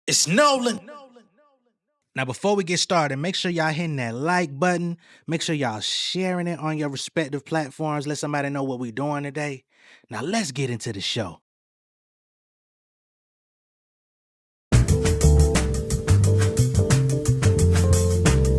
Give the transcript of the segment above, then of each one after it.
It's Nolan. Now, before we get started, make sure y'all hitting that like button. Make sure y'all sharing it on your respective platforms. Let somebody know what we're doing today. Now, let's get into the show.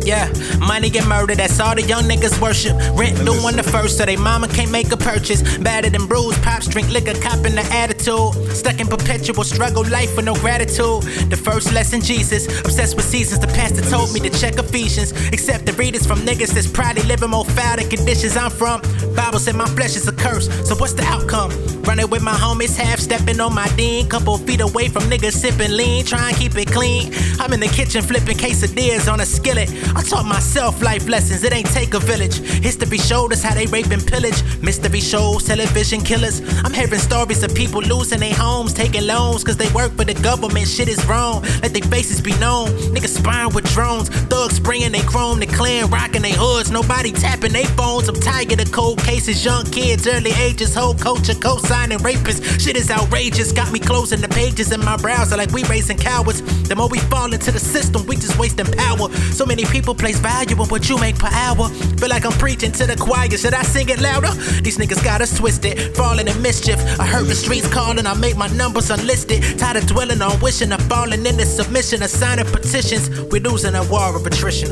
Yeah, money get murdered, that's all the young niggas worship. Rent doing the first, so they mama can't make a purchase. Battered and bruised, pops drink liquor, copping the attitude. Stuck in perpetual struggle, life with no gratitude. The first lesson, Jesus, obsessed with seasons. The pastor told me to check Ephesians. Accept the readers from niggas that's probably living more foul than conditions I'm from. Bible said my flesh is a curse, so what's the outcome? Running with my homies, half stepping on my dean. Couple feet away from niggas sipping lean, try and keep it clean. I'm in the kitchen flipping quesadillas on a skillet. I taught myself life lessons, it ain't take a village. History showed us how they rape and pillage. Mystery shows, television killers. I'm hearing stories of people losing their homes, taking loans, cause they work for the government. Shit is wrong, let their faces be known. Niggas spying with drones, thugs spraying they chrome, the clan rocking they hoods. Nobody tapping they phones, I'm tired of cold cases. Young kids, early ages, whole culture, co-signing rapists. Shit is outrageous, got me closing the pages in my browser like we raising cowards. The more we fall into the system, we just wasting power. So many people place value in what you make per hour. Feel like I'm preaching to the choir, should I sing it louder? These niggas got us twisted, falling in mischief. I heard the streets calling, I make my numbers unlisted. Tired of dwelling on wishing, I'm falling into submission. Assigning petitions, we're losing a war of attrition.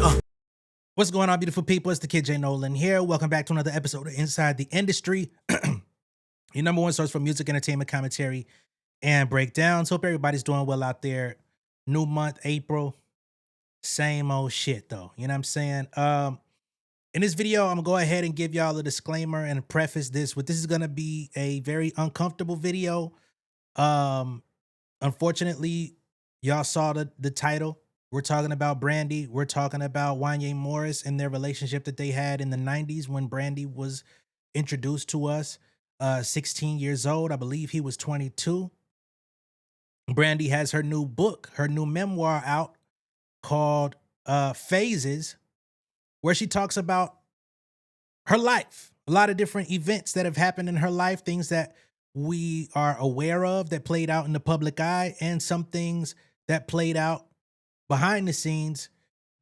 What's going on, beautiful people? It's the kid J Nolan here. Welcome back to another episode of Inside the Industry, your number one source for music, entertainment, commentary, and breakdowns. Hope everybody's doing well out there. New month, April. Same old shit though. You know what I'm saying? In this video, I'm gonna go ahead and give y'all a disclaimer and preface this with this is gonna be a very uncomfortable video. Unfortunately, y'all saw the title. We're talking about Brandy. We're talking about Wanya Morris and their relationship that they had in the 90s when Brandy was introduced to us. 16 years old. I believe he was 22. Brandy has her new book, her new memoir out called Phases, where she talks about her life, a lot of different events that have happened in her life, things that we are aware of that played out in the public eye, and some things that played out behind the scenes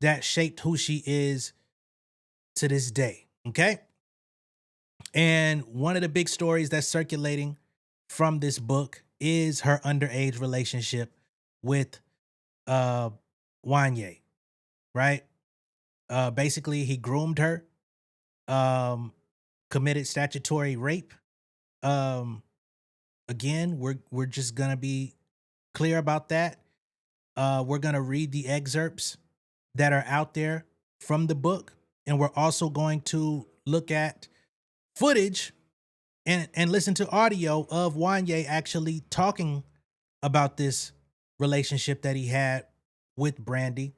that shaped who she is to this day. Okay. And one of the big stories that's circulating from this book is her underage relationship with Wanya, right? Basically, he groomed her, committed statutory rape. Again, we're just gonna be clear about that. We're gonna read the excerpts that are out there from the book, and we're also going to look at footage and listen to audio of Wanya actually talking about this relationship that he had with Brandy.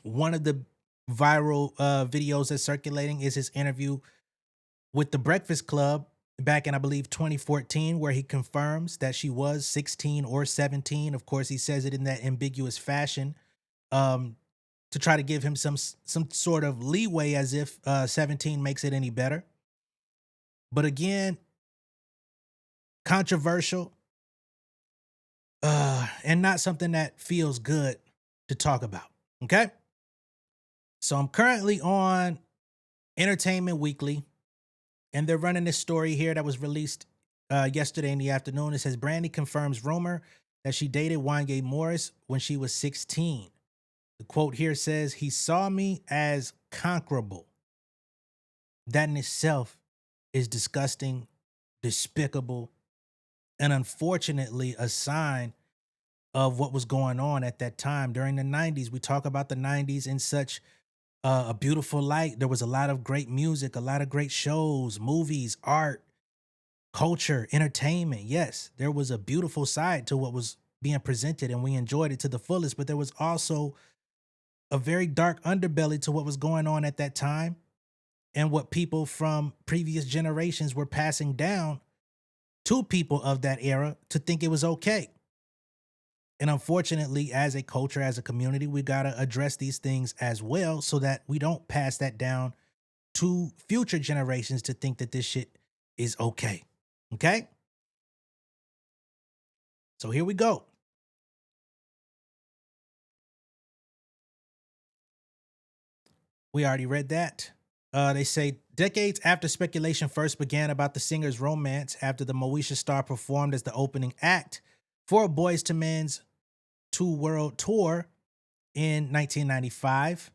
One of the viral videos that's circulating is his interview with the Breakfast Club back in, I believe, 2014, where he confirms that she was 16 or 17. Of course, he says it in that ambiguous fashion to try to give him some sort of leeway, as if 17 makes it any better. But again, controversial and not something that feels good to talk about. Okay. So I'm currently on Entertainment Weekly, and they're running this story here that was released yesterday in the afternoon. It says Brandy confirms rumor that she dated Wanya Morris when she was 16. The quote here says, "He saw me as conquerable. That in itself is disgusting, despicable, and unfortunately a sign of what was going on at that time during the 90s. We talk about the 90s in such a beautiful light. There was a lot of great music, a lot of great shows, movies, art, culture, entertainment. Yes, there was a beautiful side to what was being presented, and we enjoyed it to the fullest. But there was also a very dark underbelly to what was going on at that time, and what people from previous generations were passing down to people of that era to think it was okay. And unfortunately, as a culture, as a community, we got to address these things as well so that we don't pass that down to future generations to think that this shit is okay. Okay? So here we go. We already read that. They say decades after speculation first began about the singer's romance after the Moesha star performed as the opening act for Boyz II Men's Two World Tour in 1995.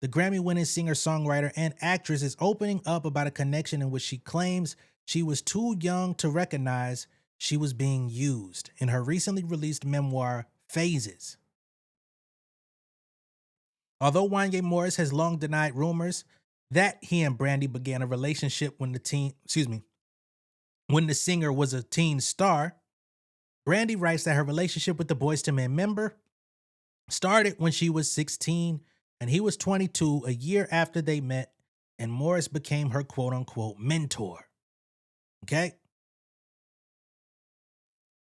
The Grammy-winning singer-songwriter and actress is opening up about a connection in which she claims she was too young to recognize she was being used in her recently released memoir, Phases. Although Wanya Morris has long denied rumors that he and Brandy began a relationship when when the singer was a teen star, Brandy writes that her relationship with the Boyz II Men member started when she was 16 and he was 22, a year after they met, and Morris became her quote-unquote mentor. Okay?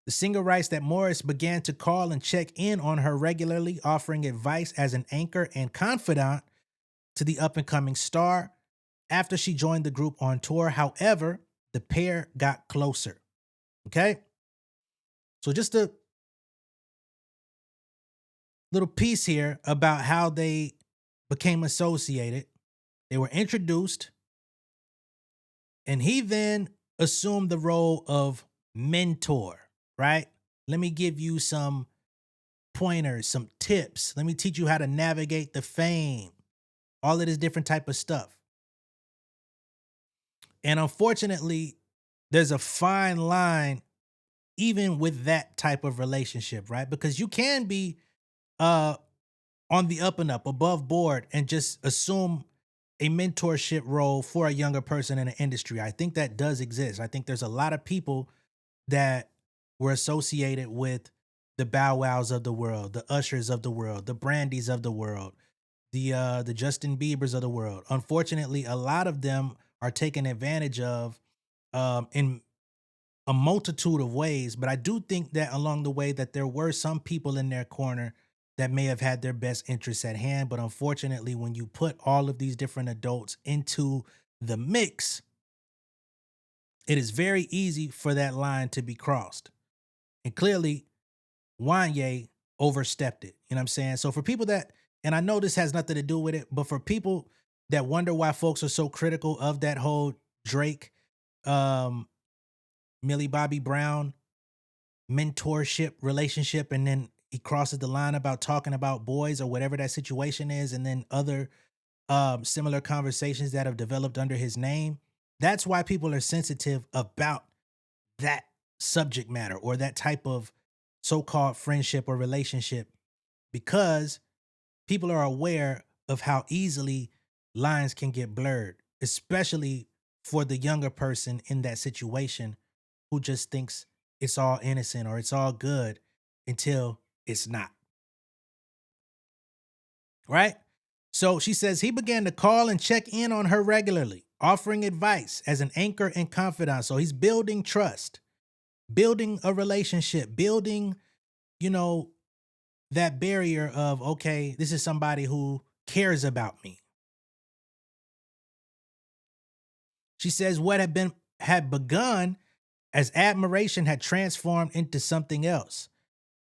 The singer writes that Morris began to call and check in on her regularly, offering advice as an anchor and confidant to the up-and-coming star. After she joined the group on tour, however, the pair got closer. Okay? So just a little piece here about how they became associated. They were introduced, and he then assumed the role of mentor, right? Let me give you some pointers, some tips. Let me teach you how to navigate the fame, all of this different type of stuff. And unfortunately, there's a fine line even with that type of relationship, right? Because you can be on the up and up, above board, and just assume a mentorship role for a younger person in the industry. I think that does exist. I think there's a lot of people that were associated with the Bow Wows of the world, the Ushers of the world, the Brandys of the world, the Justin Biebers of the world. Unfortunately, a lot of them are taken advantage of in a multitude of ways. But I do think that along the way that there were some people in their corner that may have had their best interests at hand. But unfortunately, when you put all of these different adults into the mix, it is very easy for that line to be crossed. And clearly, Wanya overstepped it. You know what I'm saying? So for people that, and I know this has nothing to do with it, but for people that wonder why folks are so critical of that whole Drake, Millie Bobby Brown mentorship relationship, and then he crosses the line about talking about boys or whatever that situation is, and then other similar conversations that have developed under his name. That's why people are sensitive about that subject matter or that type of so-called friendship or relationship, because people are aware of how easily lines can get blurred, especially for the younger person in that situation who just thinks it's all innocent or it's all good until it's not. Right? So she says he began to call and check in on her regularly, offering advice as an anchor and confidant. So he's building trust, building a relationship, building, that barrier of, okay, this is somebody who cares about me. She says what had begun as admiration had transformed into something else.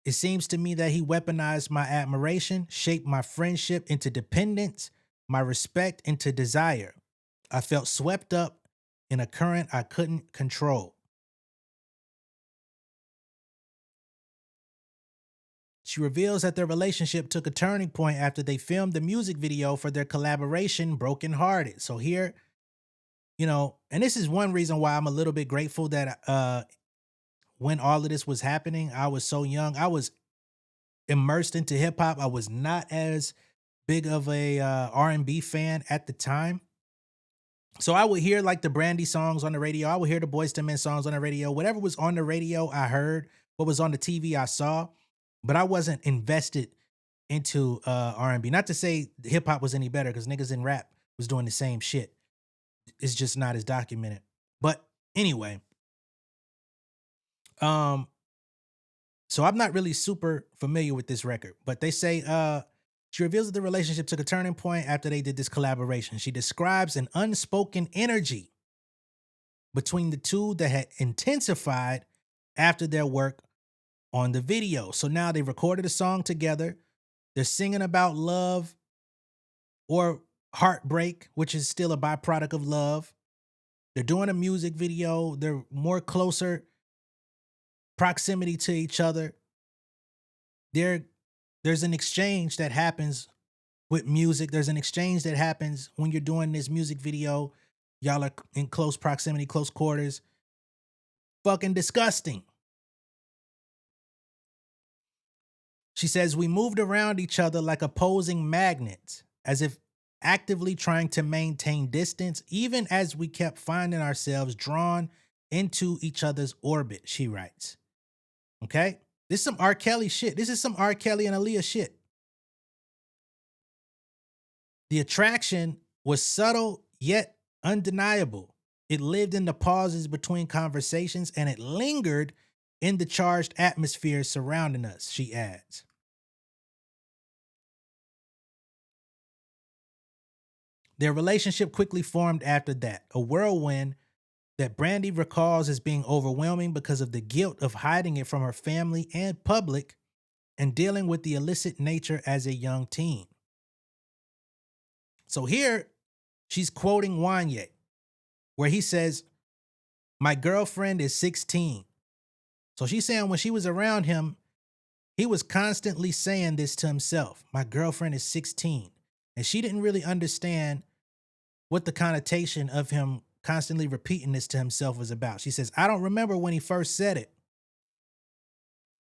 It seems to me that he weaponized my admiration, shaped my friendship into dependence, my respect into desire. I felt swept up in a current I couldn't control. She reveals that their relationship took a turning point after they filmed the music video for their collaboration, Broken Hearted. So here, and this is one reason why I'm a little bit grateful that when all of this was happening, I was so young. I was immersed into hip hop. I was not as big of a R&B fan at the time. So I would hear like the Brandy songs on the radio. I would hear the Boyz II Men songs on the radio. Whatever was on the radio, I heard. What was on the TV, I saw. But I wasn't invested into R&B. Not to say hip hop was any better, because niggas in rap was doing the same shit. It's just not as documented. But anyway, so I'm not really super familiar with this record. But they say she reveals that the relationship took a turning point after they did this collaboration. She describes an unspoken energy between the two that had intensified after their work on the video. So now they recorded a song together. They're singing about love, or heartbreak, which is still a byproduct of love. They're doing a music video. They're more closer proximity to each other. There's an exchange that happens with music. There's an exchange that happens when you're doing this music video. Y'all are in close proximity, close quarters. Fucking disgusting. She says, we moved around each other like opposing magnets, as if actively trying to maintain distance, even as we kept finding ourselves drawn into each other's orbit, she writes. Okay? This is some R. Kelly shit. This is some R. Kelly and Aaliyah shit. The attraction was subtle yet undeniable. It lived in the pauses between conversations and it lingered in the charged atmosphere surrounding us, she adds. Their relationship quickly formed after that, a whirlwind that Brandy recalls as being overwhelming because of the guilt of hiding it from her family and public and dealing with the illicit nature as a young teen. So here, she's quoting Wanya, where he says, my girlfriend is 16. So she's saying when she was around him, he was constantly saying this to himself. My girlfriend is 16. And she didn't really understand what the connotation of him constantly repeating this to himself was about. She says, I don't remember when he first said it,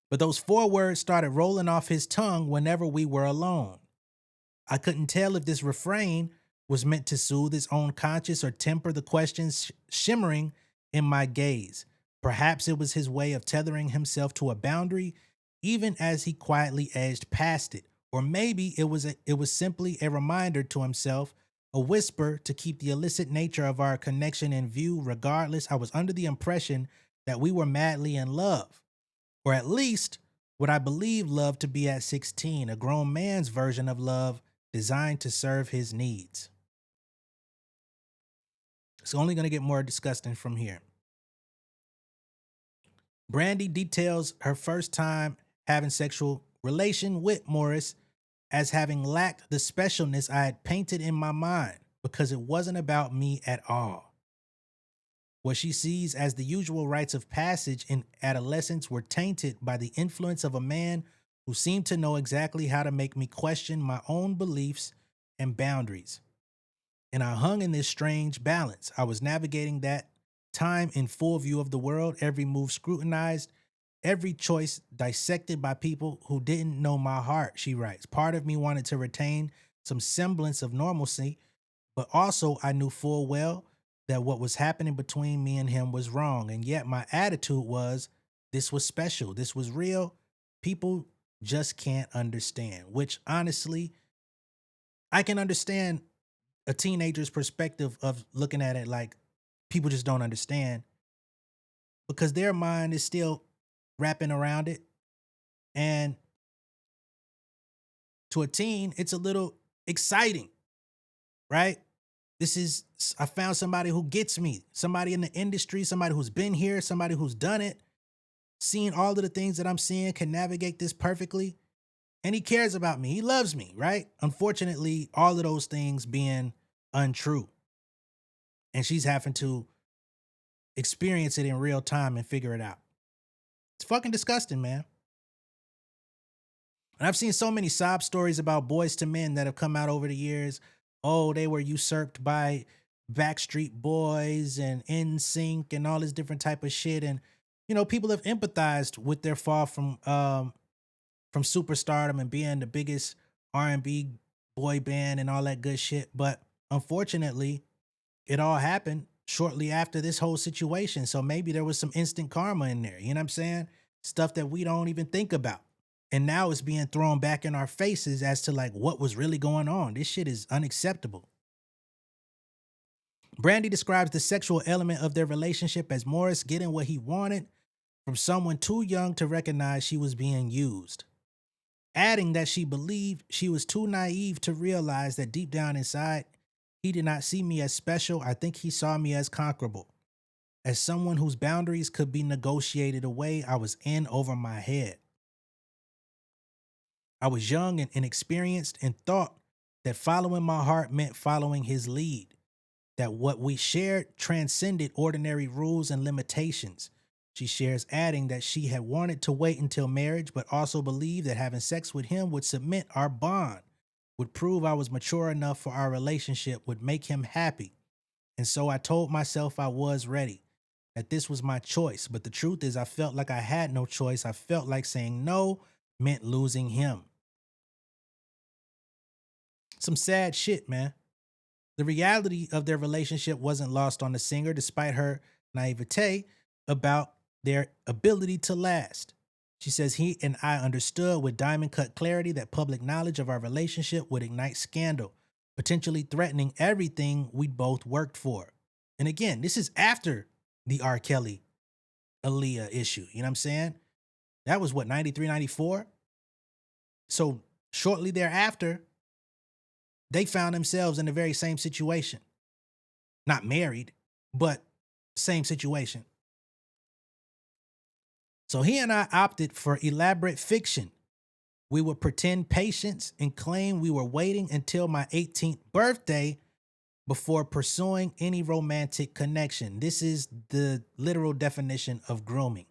but those 4 words started rolling off his tongue whenever we were alone. I couldn't tell if this refrain was meant to soothe his own conscience or temper the questions shimmering in my gaze. Perhaps it was his way of tethering himself to a boundary, even as he quietly edged past it. Or maybe it was simply a reminder to himself, a whisper to keep the illicit nature of our connection in view. Regardless, I was under the impression that we were madly in love, or at least what I believed love to be at 16, a grown man's version of love designed to serve his needs. It's only going to get more disgusting from here. Brandy details her first time having sexual relation with Morris as having lacked the specialness I had painted in my mind because it wasn't about me at all. What she sees as the usual rites of passage in adolescence were tainted by the influence of a man who seemed to know exactly how to make me question my own beliefs and boundaries. And I hung in this strange balance. I was navigating that time in full view of the world, every move scrutinized, every choice dissected by people who didn't know my heart, she writes. Part of me wanted to retain some semblance of normalcy, but also I knew full well that what was happening between me and him was wrong. And yet my attitude was, this was special, this was real. People just can't understand, which honestly, I can understand a teenager's perspective of looking at it like people just don't understand because their mind is still wrapping around it. And to a teen, it's a little exciting, right? I found somebody who gets me, somebody in the industry, somebody who's been here, somebody who's done it, seeing all of the things that I'm seeing, can navigate this perfectly. And he cares about me. He loves me, right? Unfortunately, all of those things being untrue. And she's having to experience it in real time and figure it out. It's fucking disgusting, man. And I've seen so many sob stories about Boyz II Men that have come out over the years. Oh, they were usurped by Backstreet Boys and NSYNC and all this different type of shit. And, you know, people have empathized with their fall from superstardom and being the biggest R&B boy band and all that good shit. But unfortunately, it all happened shortly after this whole situation. So maybe there was some instant karma in there. You know what I'm saying? Stuff that we don't even think about. And now it's being thrown back in our faces as to like what was really going on. This shit is unacceptable. Brandy describes the sexual element of their relationship as Morris getting what he wanted from someone too young to recognize she was being used, adding that she believed she was too naive to realize that deep down inside, he did not see me as special. I think he saw me as conquerable, as someone whose boundaries could be negotiated away. I was in over my head. I was young and inexperienced and thought that following my heart meant following his lead, that what we shared transcended ordinary rules and limitations. She shares, adding that she had wanted to wait until marriage, but also believed that having sex with him would cement our bond, would prove I was mature enough for our relationship, would make him happy. And so I told myself I was ready, that this was my choice. But the truth is, I felt like I had no choice. I felt like saying no meant losing him. Some sad shit, man. The reality of their relationship wasn't lost on the singer, despite her naivete about their ability to last. She says he and I understood with diamond cut clarity that public knowledge of our relationship would ignite scandal, potentially threatening everything we'd both worked for. And again, this is after the R. Kelly Aaliyah issue. You know what I'm saying? That was what, 93, 94? So shortly thereafter, they found themselves in the very same situation. Not married, but same situation. So he and I opted for elaborate fiction. We would pretend patience and claim we were waiting until my 18th birthday before pursuing any romantic connection. This is the literal definition of grooming.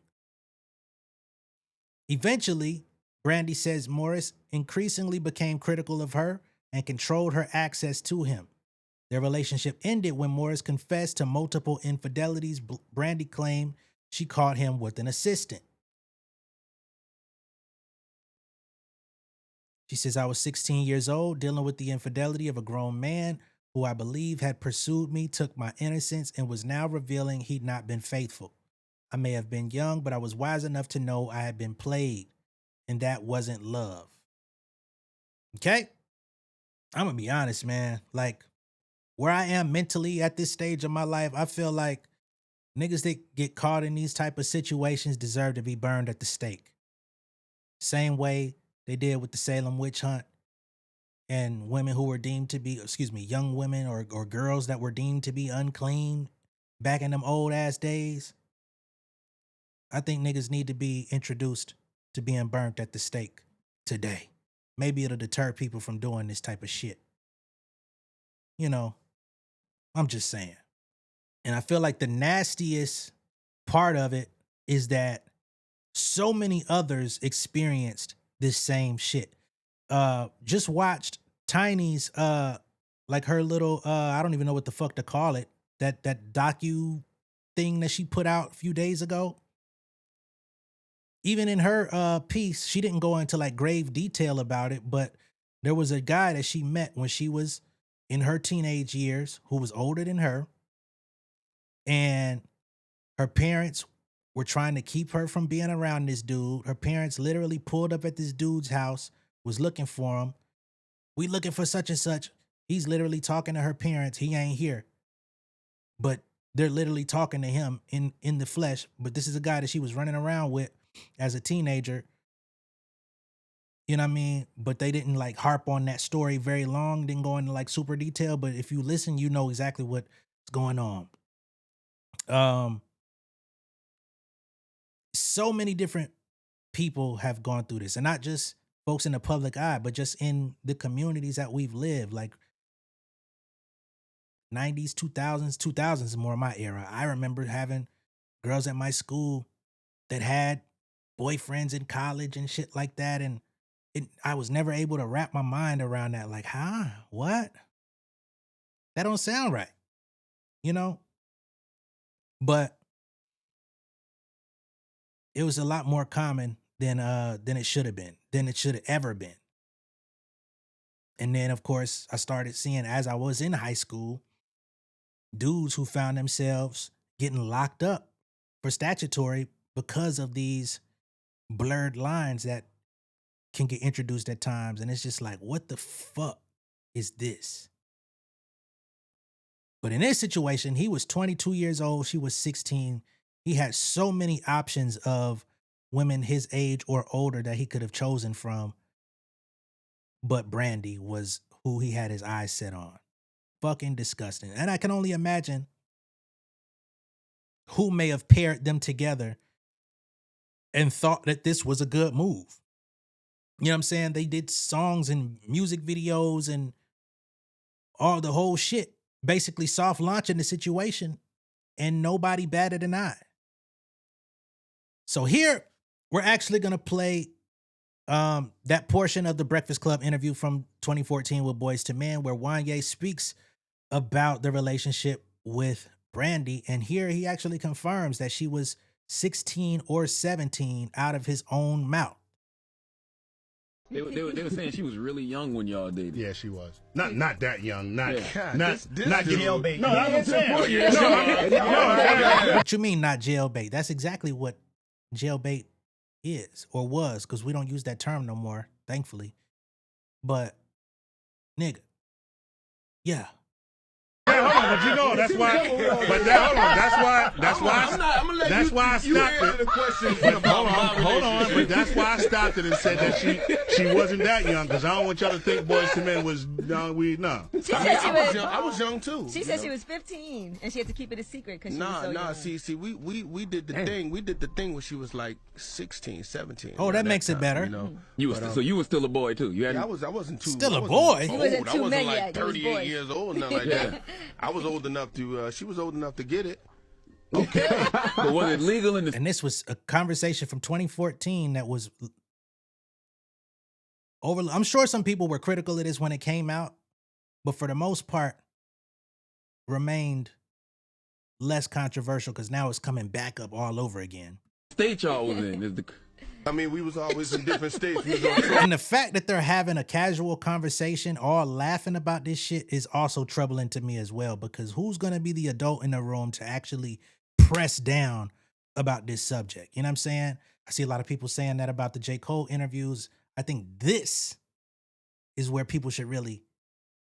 Eventually, Brandy says Morris increasingly became critical of her and controlled her access to him. Their relationship ended when Morris confessed to multiple infidelities. Brandy claimed she caught him with an assistant. She says, I was 16 years old, dealing with the infidelity of a grown man who I believe had pursued me, took my innocence, and was now revealing he'd not been faithful. I may have been young, but I was wise enough to know I had been played, and that wasn't love. Okay? I'm going to be honest, man. Like, where I am mentally at this stage of my life, I feel like niggas that get caught in these type of situations deserve to be burned at the stake. Same way they did with the Salem witch hunt and women who were deemed to be, young women or girls that were deemed to be unclean back in them old ass days. I think niggas need to be introduced to being burnt at the stake today. Maybe it'll deter people from doing this type of shit. You know, I'm just saying. And I feel like the nastiest part of it is that so many others experienced this same shit. Just watched Tiny's like her little I don't even know what the fuck to call it. That docu thing that she put out a few days ago. Even in her piece, she didn't go into like grave detail about it, but there was a guy that she met when she was in her teenage years who was older than her. And her parents were trying to keep her from being around this dude. Her parents literally pulled up at this dude's house, was looking for him. We looking for such and such. He's literally talking to her parents. He ain't here. But they're literally talking to him in the flesh. But this is a guy that she was running around with as a teenager. You know what I mean? But they didn't like harp on that story very long. Didn't go into like super detail. But if you listen, you know exactly what's going on. So many different people have gone through this, and not just folks in the public eye, but just in the communities that we've lived, like 90s, 2000s is more my era. I remember having girls at my school that had boyfriends in college and shit like that. And I was never able to wrap my mind around that. Like, huh? What? That don't sound right. You know? But it was a lot more common than it should have been, than it should have ever been. And then, of course, I started seeing, as I was in high school, dudes who found themselves getting locked up for statutory because of these blurred lines that can get introduced at times. And it's just like, what the fuck is this? But in this situation, he was 22 years old. She was 16. He had so many options of women his age or older that he could have chosen from. But Brandy was who he had his eyes set on. Fucking disgusting. And I can only imagine who may have paired them together and thought that this was a good move. You know what I'm saying? They did songs and music videos and all the whole shit, basically soft launching the situation, and nobody batted an eye. So here, we're actually going to play that portion of the Breakfast Club interview from 2014 with Boyz II Men, where Wanya speaks about the relationship with Brandy. And here he actually confirms that she was 16 or 17 out of his own mouth. They were saying she was really young when y'all dated. Yeah, she was. Not that young. Not jailbait. No, that's what I'm saying. What you mean not jailbait? That's exactly what jailbait is or was, because we don't use that term no more, thankfully. But nigga, yeah. Hey, hold on, but you know that's why. But now, hold on, that's why I stopped it. The question Hold on, but that's why I stopped it and said that she wasn't that young, because I don't want y'all to think Boyz II Men was young. No. She said she was young. I was young too. She said she was 15 and she had to keep it a secret because she was so young. See, we did the thing. We did the thing when she was like 16, 17. Oh, that makes it better. You know? So you were still a boy too. You I wasn't too. Still a boy. He wasn't too I wasn't many like yet. It was 38 boys. years old, nothing like that. I was old enough to. She was old enough to get it. Okay. But was it legal in the? And this was a conversation from 2014 that was over. I'm sure some people were critical of this when it came out, but for the most part, remained less controversial because now it's coming back up all over again. State y'all was in is the. I mean, we was always in different states. And the fact that they're having a casual conversation, all laughing about this shit, is also troubling to me as well, because who's going to be the adult in the room to actually press down about this subject? You know what I'm saying? I see a lot of people saying that about the J. Cole interviews. I think this is where people should really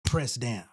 press down.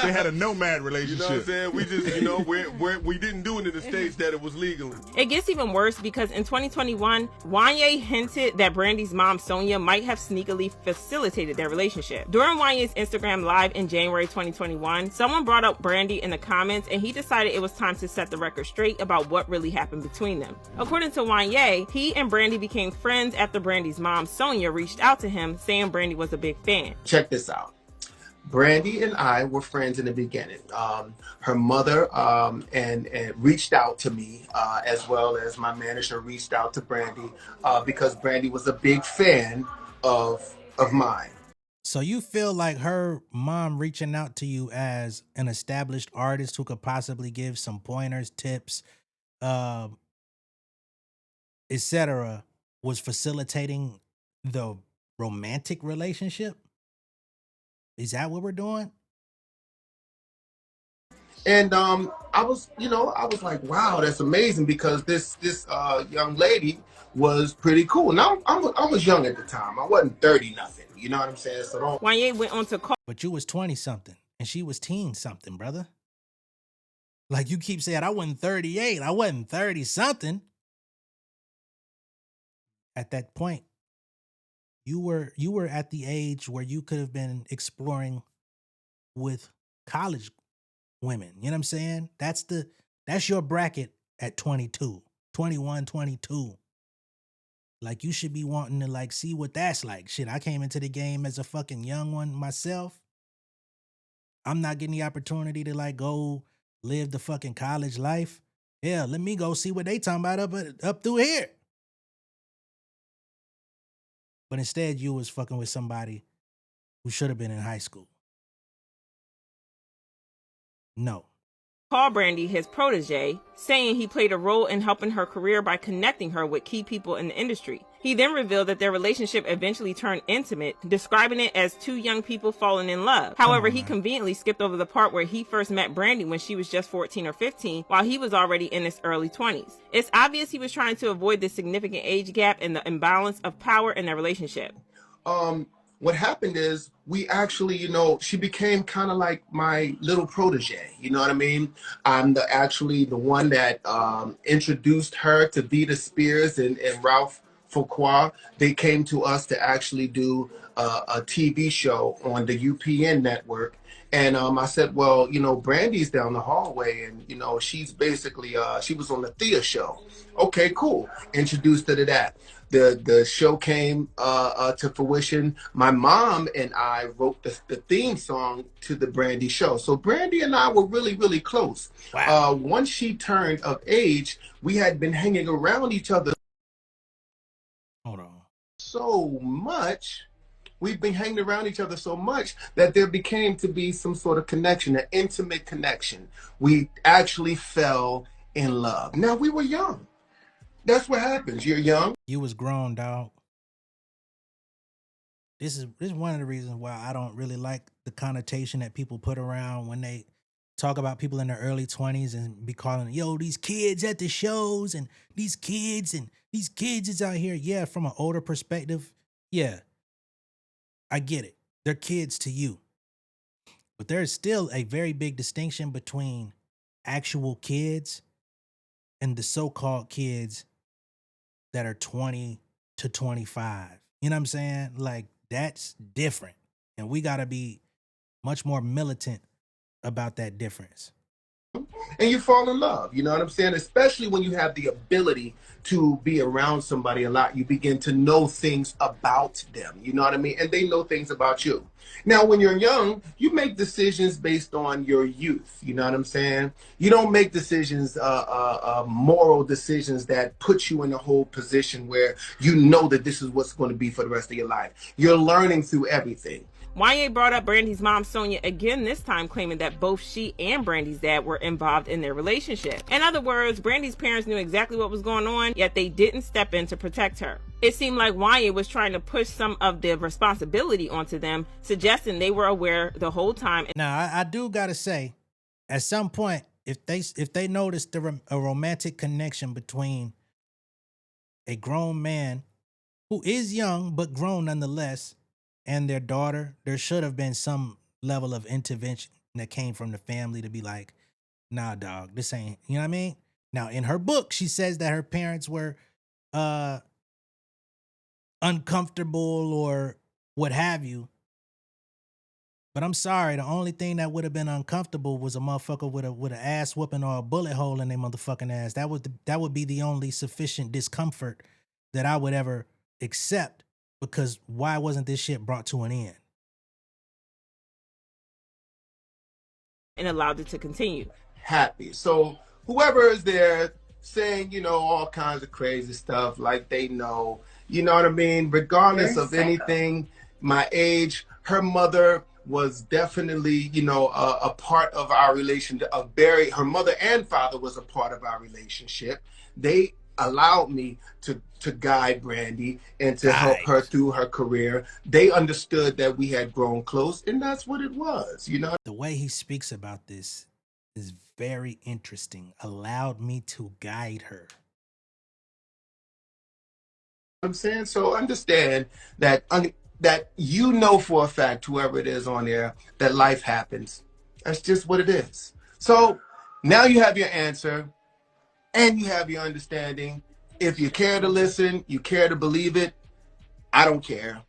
They had a nomad relationship. You know what I'm saying? We just, we didn't do it in the States that it was legal. It gets even worse because in 2021, Wanya hinted that Brandy's mom, Sonia, might have sneakily facilitated their relationship. During Wanya's Instagram Live in January 2021, someone brought up Brandy in the comments and he decided it was time to set the record straight about what really happened between them. According to Wanya, he and Brandy became friends after Brandy's mom, Sonia, reached out to him saying Brandy was a big fan. Check this out. Brandy and I were friends in the beginning. Her mother and reached out to me, as well as my manager reached out to Brandy because Brandy was a big fan of mine. So you feel like her mom reaching out to you as an established artist who could possibly give some pointers, tips, etc., was facilitating the romantic relationship? Is that what we're doing? And I was like, wow, that's amazing, because this young lady was pretty cool. Now I was young at the time. I wasn't 30 nothing. You know what I'm saying? So don't. Wanya went on to call. But you was 20 something and she was teen something, brother. Like you keep saying, I wasn't 38. I wasn't 30 something. At that point, you were at the age where you could have been exploring with college women. You know what I'm saying? That's your bracket at 22, 21, 22. Like you should be wanting to like see what that's like. Shit, I came into the game as a fucking young one myself. I'm not getting the opportunity to like go live the fucking college life. Yeah, let me go see what they talking about up through here. But instead, you was fucking with somebody who should have been in high school. No. Call Brandy his protege, saying he played a role in helping her career by connecting her with key people in the industry. He then revealed that their relationship eventually turned intimate, describing it as two young people falling in love. However, he conveniently skipped over the part where he first met Brandy when she was just 14 or 15, while he was already in his early 20s. It's obvious he was trying to avoid the significant age gap and the imbalance of power in their relationship. What happened is we actually, she became kind of like my little protege. You know what I mean? I'm the one that introduced her to Vita Spears and Ralph Fuqua. They came to us to actually do a TV show on the UPN network. And I said, well, Brandy's down the hallway and, she's basically, she was on the Thea show. Okay, cool. Introduced her to that. the show came to fruition, my mom and I wrote the theme song to the Brandy show. So Brandy and I were really, really close. Wow. Once she turned of age, we had been hanging around each other Hold on. so much. We've been hanging around each other so much that there became to be some sort of connection, an intimate connection. We actually fell in love. Now, we were young. That's what happens. You're young. You was grown, dog. This is one of the reasons why I don't really like the connotation that people put around when they talk about people in their early 20s and be calling, yo, these kids at the shows and these kids is out here. Yeah, from an older perspective, yeah, I get it. They're kids to you. But there is still a very big distinction between actual kids and the so-called kids that are 20 to 25. You know what I'm saying? Like, that's different. And we got to be much more militant about that difference. And you fall in love, you know what I'm saying? Especially when you have the ability to be around somebody a lot, you begin to know things about them, you know what I mean? And they know things about you. Now, when you're young, you make decisions based on your youth, you know what I'm saying? You don't make decisions, moral decisions that put you in a whole position where you know that this is what's going to be for the rest of your life. You're learning through everything. Wanya brought up Brandy's mom, Sonia, again, this time claiming that both she and Brandy's dad were involved in their relationship. In other words, Brandy's parents knew exactly what was going on, yet they didn't step in to protect her. It seemed like Wanya was trying to push some of the responsibility onto them, suggesting they were aware the whole time. Now, I do got to say, at some point, if they noticed a romantic connection between a grown man who is young but grown nonetheless and their daughter, there should have been some level of intervention that came from the family to be like, nah, dog, this ain't, you know what I mean? Now, in her book, she says that her parents were uncomfortable or what have you. But I'm sorry, the only thing that would have been uncomfortable was a motherfucker with an ass whooping or a bullet hole in their motherfucking ass. That would be the only sufficient discomfort that I would ever accept, because why wasn't this shit brought to an end? And allowed it to continue. Happy. So whoever is there saying, you know, all kinds of crazy stuff like they know, you know what I mean? Regardless of anything, my age, her mother was definitely, you know, a part of our relationship. Her mother and father was a part of our relationship. They allowed me to guide Brandy and to help her through her career. They understood that we had grown close, and that's what it was, you know? The way he speaks about this is very interesting. Allowed me to guide her. I'm saying, so understand that that you know for a fact, whoever it is on there, that life happens. That's just what it is. So now you have your answer and you have your understanding. If you care to listen, you care to believe it, I don't care.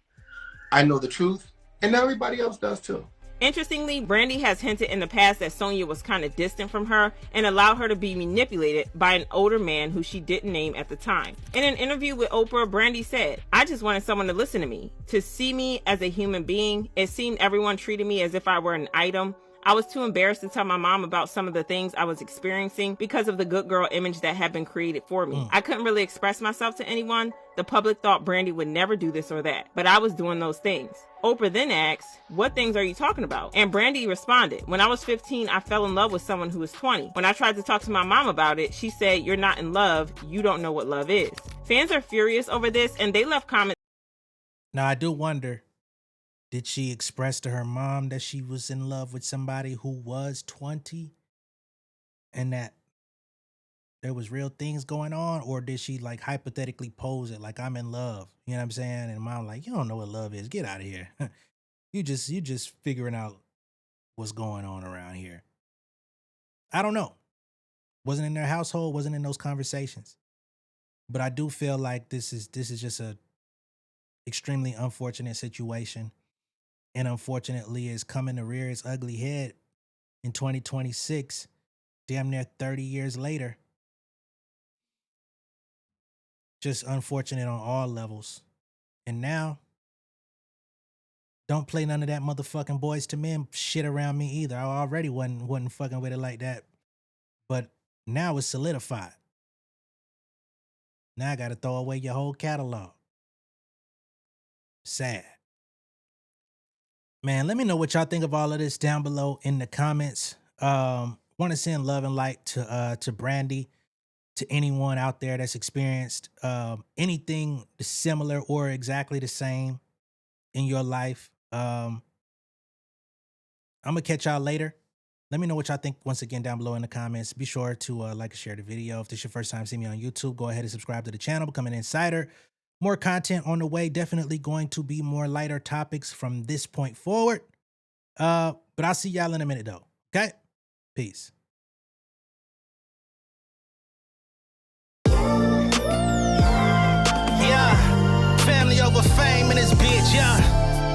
I know the truth, and everybody else does too. Interestingly, Brandy has hinted in the past that Sonia was kind of distant from her and allowed her to be manipulated by an older man who she didn't name at the time. In an interview with Oprah, Brandy said, "I just wanted someone to listen to me, to see me as a human being. It seemed everyone treated me as if I were an item. I was too embarrassed to tell my mom about some of the things I was experiencing because of the good girl image that had been created for me. I couldn't really express myself to anyone. The public thought Brandy would never do this or that, but I was doing those things." Oprah then asked, "What things are you talking about?" And Brandy responded, "When I was 15, I fell in love with someone who was 20. When I tried to talk to my mom about it, she said, 'You're not in love. You don't know what love is.'" Fans are furious over this, and they left comments. Now, I do wonder, did she express to her mom that she was in love with somebody who was 20 and that there was real things going on? Or did she like hypothetically pose it like, I'm in love? You know what I'm saying? And mom like, you don't know what love is. Get out of here. you just figuring out what's going on around here. I don't know. Wasn't in their household, wasn't in those conversations. But I do feel like this is just a extremely unfortunate situation. And unfortunately, it's coming to rear its ugly head in 2026, damn near 30 years later. just unfortunate on all levels. And now, don't play none of that motherfucking Boyz II Men shit around me either. I already wasn't fucking with it like that. But now it's solidified. Now I gotta throw away your whole catalog. Sad. Man, let me know what y'all think of all of this down below in the comments. Want to send love and light to Brandy, to anyone out there that's experienced anything similar or exactly the same in your life. I'm gonna catch y'all later. Let me know what y'all think once again down below in the comments. Be sure to like and share the video. If this is your first time seeing me on YouTube, go ahead and subscribe to the channel, become an insider. More content on the way. Definitely going to be more lighter topics from this point forward. But I'll see y'all in a minute though. Okay? Peace. Yeah, family over fame in this bitch, yeah.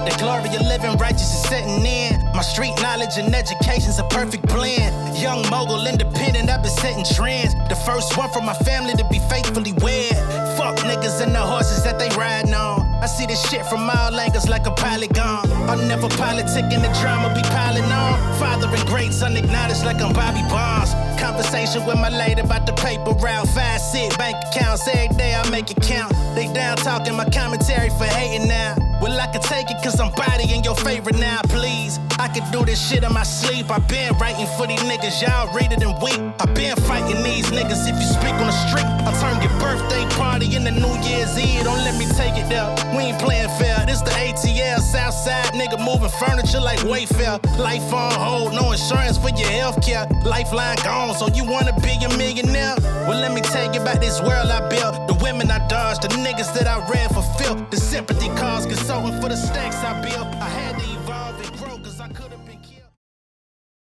The glory of living righteous is setting in. My street knowledge and education's a perfect blend. Young mogul, independent, I've been setting trends. The first one from my family to be faithfully wed. Fuck niggas and the horses that they riding on. I see this shit from all angles like a polygon. I'm never politicking, the drama be piling on. Father and greats unacknowledged like I'm Bobby Bonds. Conversation with my lady about the paper route. 5 sit bank accounts every day I make it count. They down talking my commentary for hating now. Well, I can take it cause I'm bodying your favorite now, please. I can do this shit in my sleep. I been writing for these niggas, y'all read it and weep. I been fighting these niggas if you speak on the street. I'll turn your birthday party into New Year's Eve. Don't let me take it there. We ain't playing fair. This the ATL, Southside nigga moving furniture like Wayfair. Life on hold, no insurance for your healthcare. Lifeline gone, so you wanna be a millionaire? Well, let me tell you about this world I built. The women I dodged, the niggas that I read for filth. The sympathy calls, consulting for the stacks I built. I had to